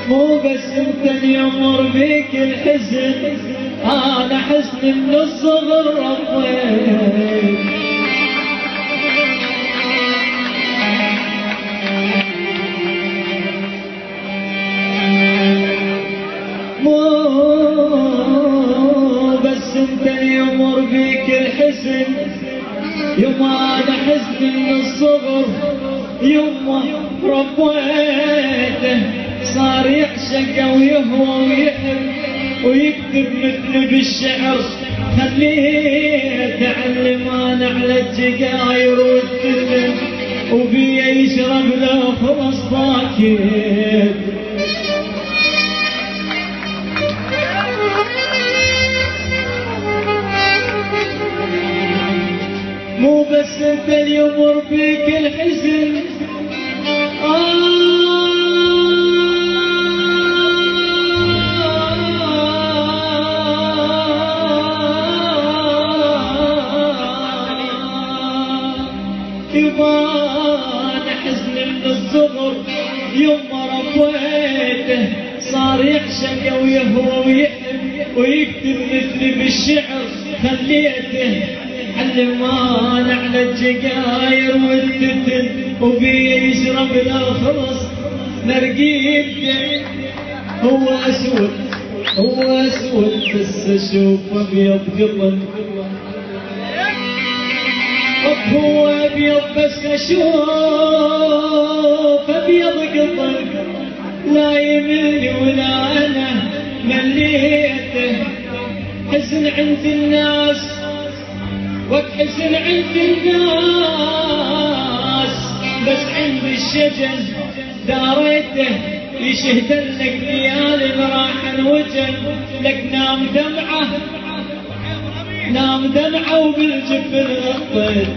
مو بس انت يمر بيك الحزن، انا حزن من الصغر ربيت. مو بس انت يمر بيك الحزن، يما انا حزن من الصغر، يما ربيته صار يعشق ويهوى ويحب ويكتب مثل بالشعر، خليه تعلمان على الجقاير والتلم وبيه يشرب له خلص ضاكت. مو بس انت اللي يمر بيك الحزن، يبان حزن من الصغر، يما ربيته صار يعشق ويهوى ويحب ويكتب مثلي بالشعر، خليته علمان على الجقاير والتتن وبيه يشرب له خلص نرقيته. هو اسود هو اسود بس اشوفه ابيض قطن، هو ابيض بس اشوف ابيض قطن، لا يملني ولا انا مليته. حزن عند الناس وتحزن عند الناس، بس عند الشجن داريته يشهد لك ليالي راح الوجن، لك نام دمعه نام دمعه وبالجبل غطيت.